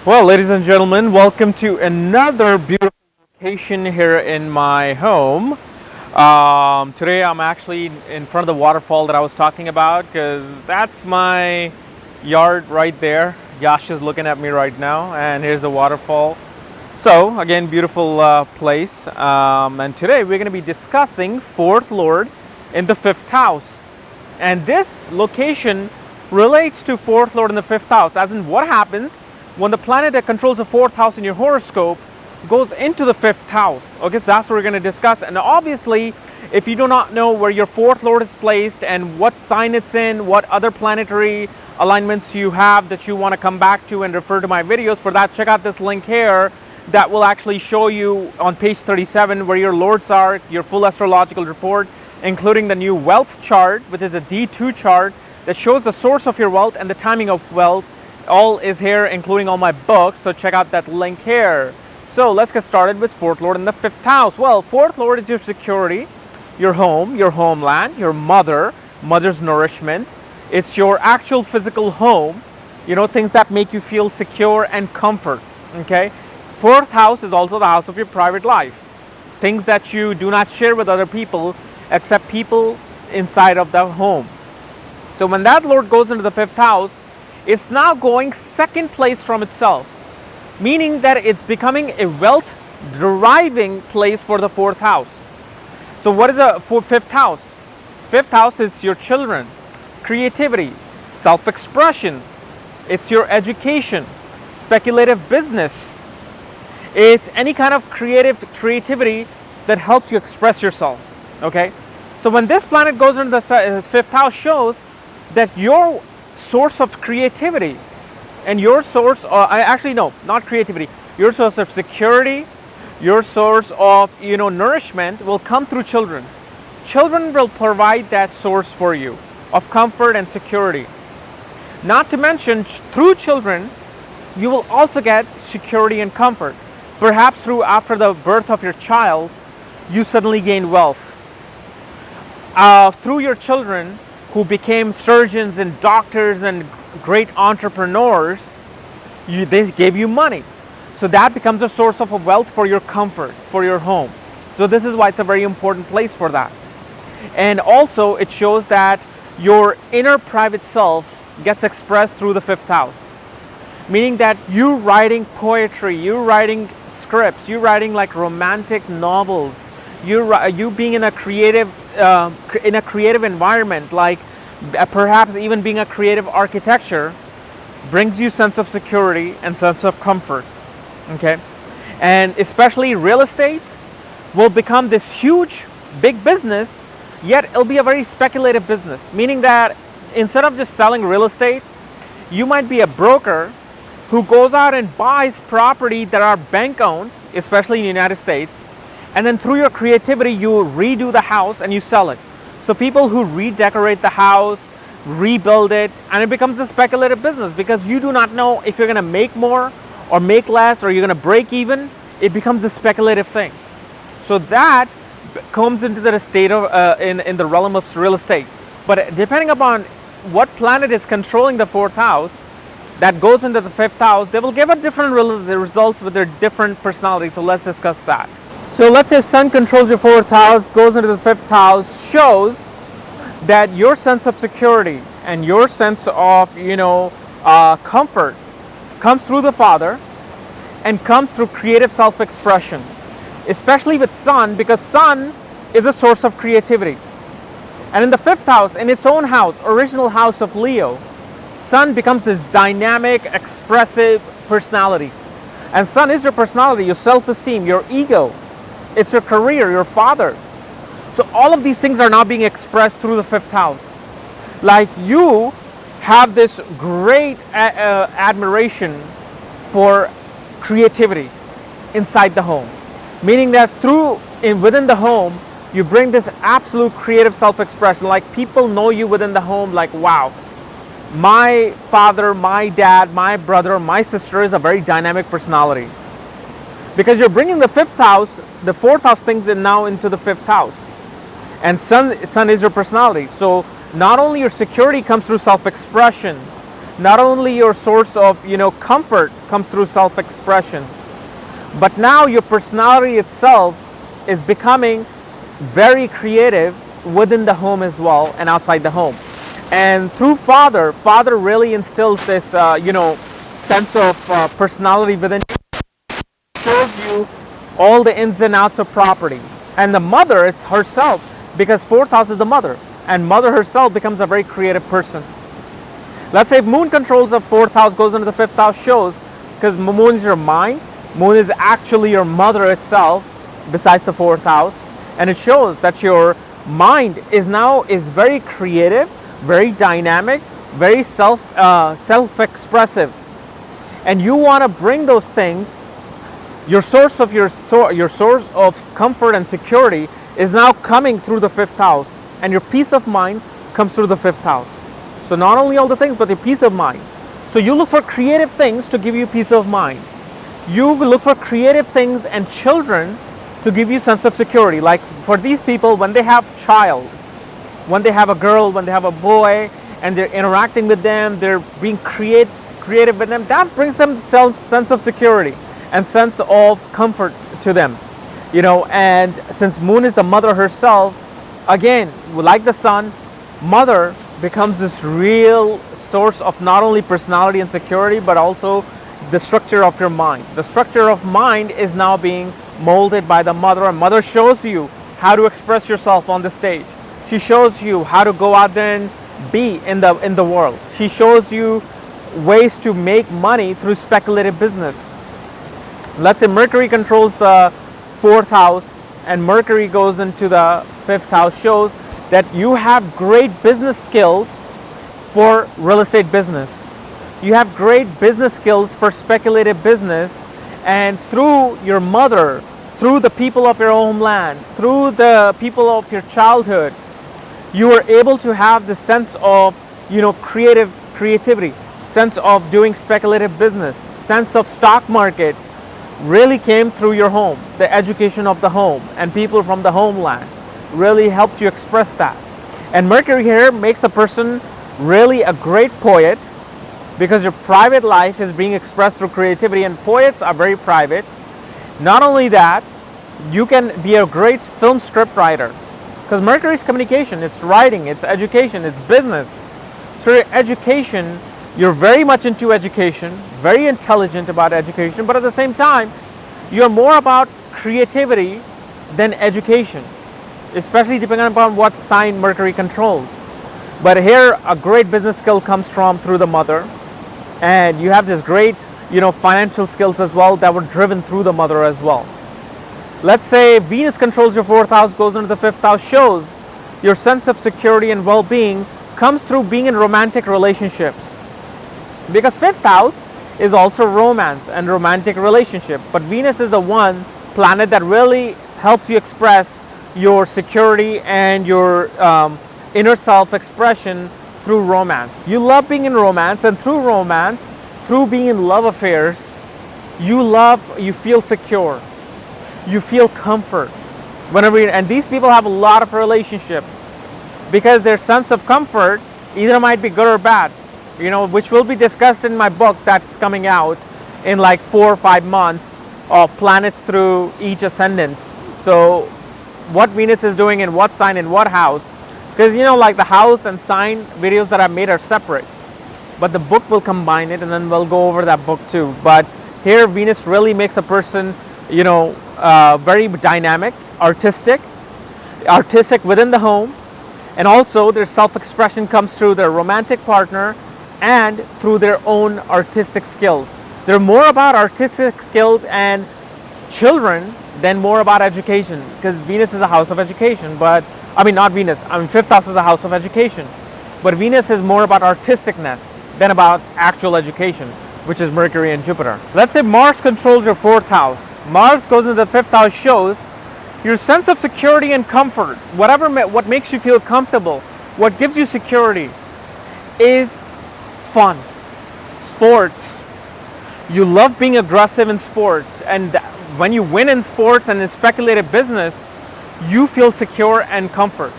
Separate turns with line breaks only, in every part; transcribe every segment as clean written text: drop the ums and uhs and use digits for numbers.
Well, ladies and gentlemen, welcome to another beautiful location here in my home. Today I'm actually in front of the waterfall that I was talking about because that's my yard right there. Yash is looking at me right now, and here's the waterfall. So, again, beautiful place. And today we're going to be discussing fourth lord in the fifth house. And this location relates to fourth lord in the fifth house, as in what happens when the planet that controls the fourth house in your horoscope goes into the fifth house. Okay, so that's what we're going to discuss. And obviously, if you do not know where your fourth lord is placed and what sign it's in, what other planetary alignments you have that you want to come back to and refer to my videos, for that, check out this link here that will actually show you on page 37 where your lords are, your full astrological report, including the new wealth chart, which is a D2 chart that shows the source of your wealth and the timing of wealth. All is here, including all my books, so check out that link here. So let's get started with fourth lord in the fifth house. Well, fourth lord is your security, your home, your homeland, your mother's nourishment. It's your actual physical home, things that make you feel secure and comfort. Okay, fourth house is also the house of your private life, things that you do not share with other people except people inside of the home. So when that lord goes into the fifth house, it's now going second place from itself, meaning that it's becoming a wealth deriving place for the fourth house. So what is a fifth house? Fifth house is your children, creativity, self-expression. It's your education, speculative business. It's any kind of creativity that helps you express yourself. Okay, so when this planet goes into the fifth house, shows that your source of creativity and your source not creativity, your source of security, your source of nourishment will come through children. Children will provide that source for you of comfort and security. Not to mention, through children you will also get security and comfort. Perhaps after the birth of your child, you suddenly gain wealth. Through your children who became surgeons and doctors and great entrepreneurs, they gave you money. So that becomes a source of wealth for your comfort, for your home. So this is why it's a very important place for that. And also it shows that your inner private self gets expressed through the fifth house. Meaning that you writing poetry, you writing scripts, you writing like romantic novels, you being in a creative environment, like perhaps even being a creative architecture, brings you sense of security and sense of comfort. Okay, and especially real estate will become this huge big business, yet it'll be a very speculative business, meaning that instead of just selling real estate, you might be a broker who goes out and buys property that are bank owned, especially in the United States, and then through your creativity you redo the house and you sell it. So people who redecorate the house, rebuild it, and it becomes a speculative business because you do not know if you're going to make more or make less, or you're going to break even. It becomes a speculative thing. So that comes into the state of in the realm of real estate. But depending upon what planet is controlling the fourth house that goes into the fifth house, they will give a different results with their different personalities. So let's discuss that. So let's say Sun controls your fourth house, goes into the fifth house, shows that your sense of security and your sense of comfort comes through the father and comes through creative self-expression, especially with Sun, because Sun is a source of creativity. And in the fifth house, in its own house, original house of Leo, Sun becomes this dynamic, expressive personality. And Sun is your personality, your self-esteem, your ego. It's your career, your father. So all of these things are now being expressed through the fifth house. Like you have this great admiration for creativity inside the home. Meaning that within the home, you bring this absolute creative self-expression. Like people know you within the home, like, wow, my father, my dad, my brother, my sister is a very dynamic personality. Because you're bringing the fifth house, the fourth house things now into the fifth house. And Sun is your personality. So not only your security comes through self-expression, not only your source of, comfort comes through self-expression, but now your personality itself is becoming very creative within the home as well and outside the home. And through father really instills this, sense of personality within you, shows you all the ins and outs of property. And the mother, it's herself, because fourth house is the mother, and mother herself becomes a very creative person. Let's say if moon controls the fourth house, goes into the fifth house, shows, because moon is your mind, moon is actually your mother itself, besides the fourth house, and it shows that your mind is very creative, very dynamic, very self-expressive, and you want to bring those things. Your source of comfort and security is now coming through the fifth house, and your peace of mind comes through the fifth house. So not only all the things, but your peace of mind. So you look for creative things to give you peace of mind. You look for creative things and children to give you sense of security. Like for these people, when they have child, when they have a girl, when they have a boy, and they're interacting with them, they're being creative with them, that brings them sense of security and sense of comfort to them. And since moon is the mother herself, again, like the sun, mother becomes this real source of not only personality and security, but also the structure of your mind. The structure of mind is now being molded by the mother, and mother shows you how to express yourself on the stage. She shows you how to go out there and be in the world. She shows you ways to make money through speculative business. Let's say Mercury controls the fourth house and Mercury goes into the fifth house, shows that you have great business skills for real estate business. You have great business skills for speculative business, and through your mother, through the people of your homeland, through the people of your childhood, you were able to have the sense of, creativity, sense of doing speculative business, sense of stock market really came through your home. The education of the home and people from the homeland really helped you express that. And Mercury here makes a person really a great poet, because your private life is being expressed through creativity, and poets are very private. Not only that, you can be a great film script writer, because Mercury is communication, it's writing, it's education, it's business. So your education, you're very much into education, very intelligent about education, but at the same time, you're more about creativity than education, especially depending upon what sign Mercury controls. But here, a great business skill comes through the mother, and you have this great, financial skills as well that were driven through the mother as well. Let's say Venus controls your fourth house, goes into the fifth house, shows your sense of security and well-being comes through being in romantic relationships. Because fifth house is also romance and romantic relationship, but Venus is the one planet that really helps you express your security and your inner self-expression through romance. You love being in romance, and through romance, through being in love affairs, you feel secure, you feel comfort. And these people have a lot of relationships because their sense of comfort either might be good or bad, which will be discussed in my book that's coming out in like 4 or 5 months, of planets through each ascendant. So what Venus is doing in what sign, in what house, because like the house and sign videos that I've made are separate, but the book will combine it, and then we'll go over that book too. But here Venus really makes a person very dynamic, artistic within the home, and also their self-expression comes through their romantic partner and through their own artistic skills. They're more about artistic skills and children than more about education, because Venus is a house of education, fifth house is a house of education, but Venus is more about artisticness than about actual education, which is Mercury and Jupiter. Let's say Mars controls your fourth house. Mars goes into the fifth house, shows your sense of security and comfort. What makes you feel comfortable, what gives you security is fun, sports. You love being aggressive in sports, and when you win in sports and in speculative business, you feel secure and comfort.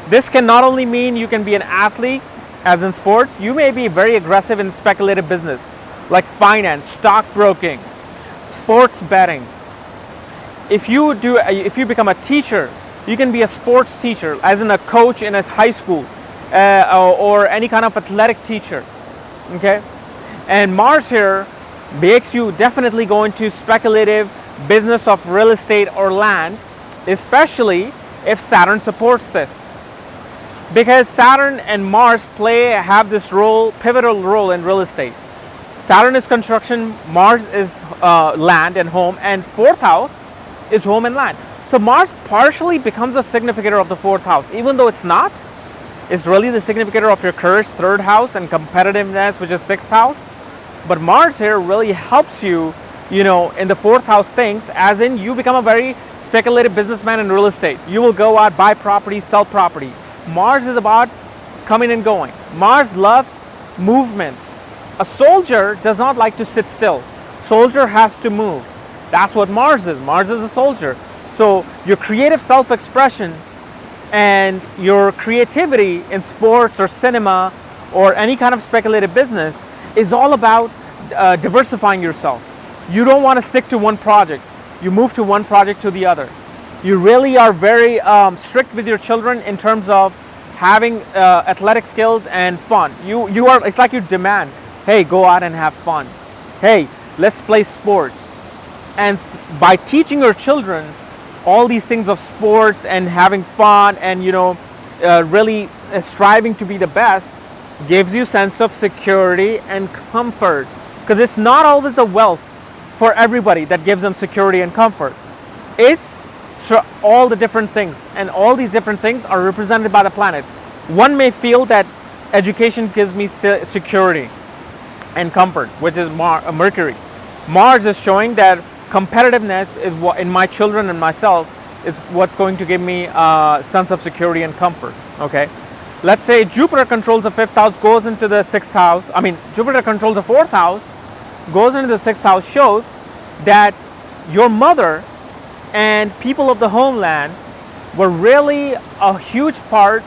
This can not only mean you can be an athlete as in sports, you may be very aggressive in speculative business like finance, stockbroking, sports betting. If you become a teacher, you can be a sports teacher, as in a coach in a high school, or any kind of athletic teacher. Okay, and Mars here makes you definitely go into speculative business of real estate or land, especially if Saturn supports this. Because Saturn and Mars have this pivotal role in real estate. Saturn is construction, Mars is land and home, and fourth house is home and land. So Mars partially becomes a significator of the fourth house, even though it's not. It's really the significator of your courage, third house, and competitiveness, which is sixth house. But Mars here really helps you, in the fourth house things, as in you become a very speculative businessman in real estate. You will go out, buy property, sell property. Mars is about coming and going. Mars loves movement. A soldier does not like to sit still. Soldier has to move. That's what Mars is. Mars is a soldier. So your creative self-expression and your creativity in sports or cinema or any kind of speculative business is all about diversifying yourself. You don't want to stick to one project. You move to one project to the other. You really are very strict with your children in terms of having athletic skills and fun. It's like you demand, hey, go out and have fun. Hey, let's play sports. And by teaching your children all these things of sports and having fun and really striving to be the best, gives you sense of security and comfort. Because it's not always the wealth for everybody that gives them security and comfort. It's all the different things, and all these different things are represented by the planet. One may feel that education gives me security and comfort, which is Mercury. Mars is showing that competitiveness is what, in my children and myself, is what's going to give me a sense of security and comfort. Okay, let's say Jupiter controls the fifth house, goes into the sixth house. Jupiter controls the fourth house, goes into the sixth house, shows that your mother and people of the homeland were really a huge part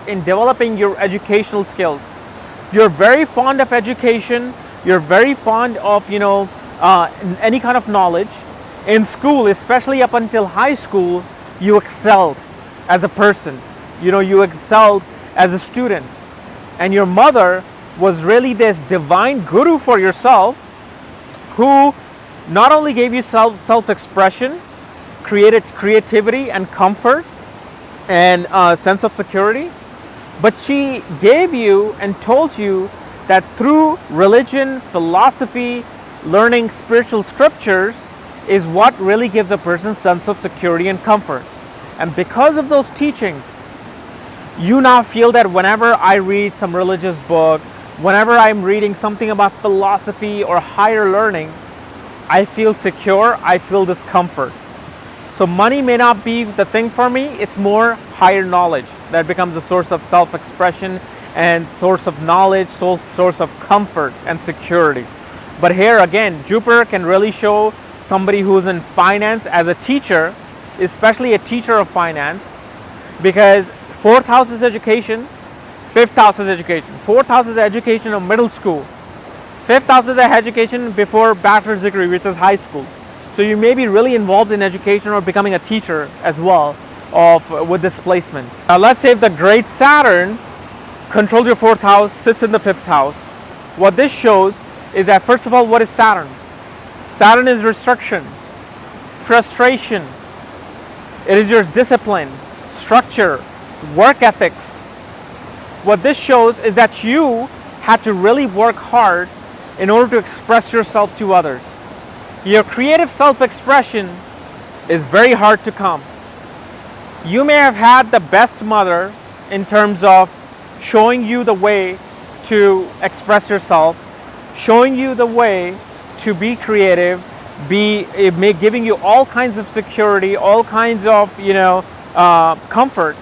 in developing your educational skills. You're very fond of education. You're very fond of any kind of knowledge. In school, especially up until high school, you excelled as a person. You excelled as a student. And your mother was really this divine guru for yourself, who not only gave you self-expression, created creativity and comfort and a sense of security, but she gave you and told you that through religion, philosophy, learning spiritual scriptures is what really gives a person sense of security and comfort. And because of those teachings, you now feel that whenever I read some religious book, whenever I'm reading something about philosophy or higher learning, I feel secure, I feel this comfort. So money may not be the thing for me, it's more higher knowledge that becomes a source of self-expression and source of knowledge, source of comfort and security. But here again, Jupiter can really show somebody who's in finance as a teacher, especially a teacher of finance, because fourth house is education, fifth house is education. Fourth house is education of middle school. Fifth house is the education before bachelor's degree, which is high school. So you may be really involved in education or becoming a teacher as well with this placement. Now let's say if the great Saturn controls your fourth house, sits in the fifth house. What this shows is that, first of all, what is Saturn? Saturn is restriction, frustration. It is your discipline, structure, work ethics. What this shows is that you had to really work hard in order to express yourself to others. Your creative self-expression is very hard to come. You may have had the best mother in terms of showing you the way to express yourself, showing you the way to be creative, giving you all kinds of security, all kinds of comfort.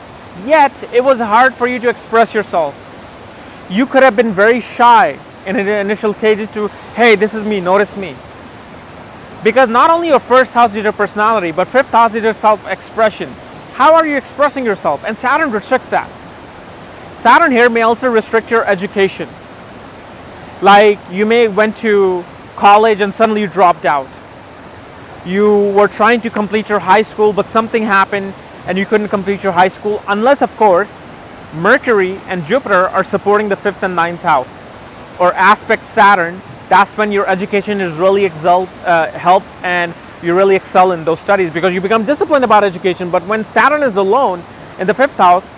Yet it was hard for you to express yourself. You could have been very shy in the initial stages to, hey, this is me, notice me. Because not only your first house is your personality, but fifth house is your self-expression. How are you expressing yourself? And Saturn restricts that. Saturn here may also restrict your education. Like you may went to college and suddenly you dropped out. You were trying to complete your high school, but something happened and you couldn't complete your high school, unless of course Mercury and Jupiter are supporting the 5th and 9th house or aspect Saturn. That's when your education is really helped and you really excel in those studies because you become disciplined about education. But when Saturn is alone in the 5th house,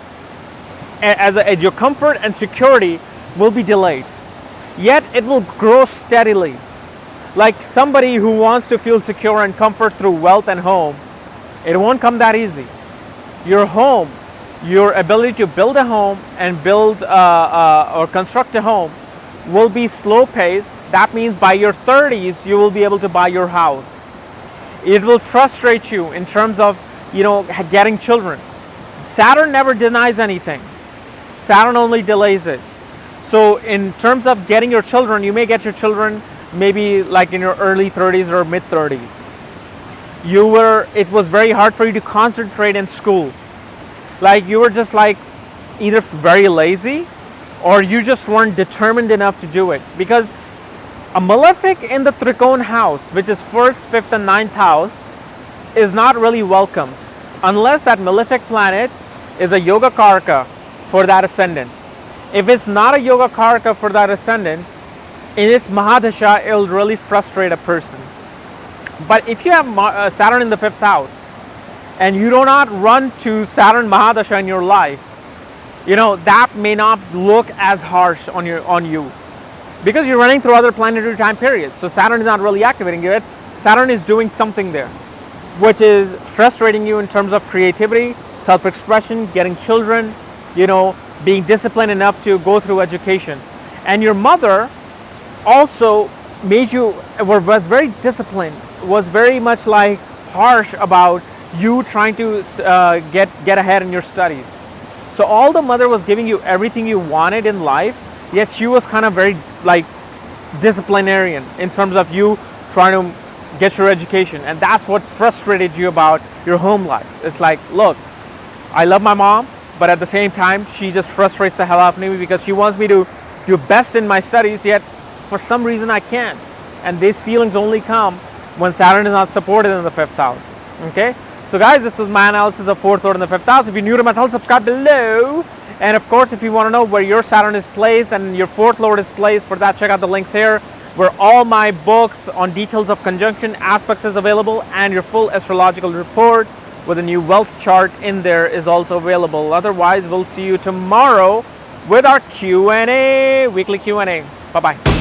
as your comfort and security will be delayed, yet it will grow steadily. Like somebody who wants to feel secure and comfort through wealth and home, it won't come that easy. Your home, your ability to build a home and build or construct a home will be slow paced. That means by your 30s you will be able to buy your house. It will frustrate you in terms of getting children. Saturn never denies anything. Saturn only delays it. So in terms of getting your children, you may get your children maybe like in your early 30s or mid 30s. It was very hard for you to concentrate in school. Like you were just like either very lazy or you just weren't determined enough to do it. Because a malefic in the Trikona house, which is 1st, 5th and 9th house, is not really welcomed unless that malefic planet is a yoga karaka for that ascendant. If it's not a yoga karaka for that ascendant, in its Mahadasha, it will really frustrate a person. But if you have Saturn in the 5th house and you do not run to Saturn Mahadasha in your life, that may not look as harsh on you because you're running through other planetary time periods. So Saturn is not really activating it. Saturn is doing something there, which is frustrating you in terms of creativity, self-expression, getting children, being disciplined enough to go through education. And your mother also was very disciplined, was very much like harsh about you trying to get ahead in your studies. So although mother was giving you everything you wanted in life, yes, she was kind of very like disciplinarian in terms of you trying to get your education. And that's what frustrated you about your home life. It's like, look, I love my mom, but at the same time, she just frustrates the hell out of me because she wants me to do best in my studies, yet for some reason I can't. And these feelings only come when Saturn is not supported in the 5th house. Okay? So guys, this was my analysis of 4th Lord in the 5th house. If you're new to my channel, subscribe below. And of course, if you want to know where your Saturn is placed and your 4th Lord is placed, for that, check out the links here, where all my books on details of conjunction aspects is available, and your full astrological report with a new wealth chart in there is also available. Otherwise, we'll see you tomorrow with our Q&A, weekly Q&A. Bye-bye.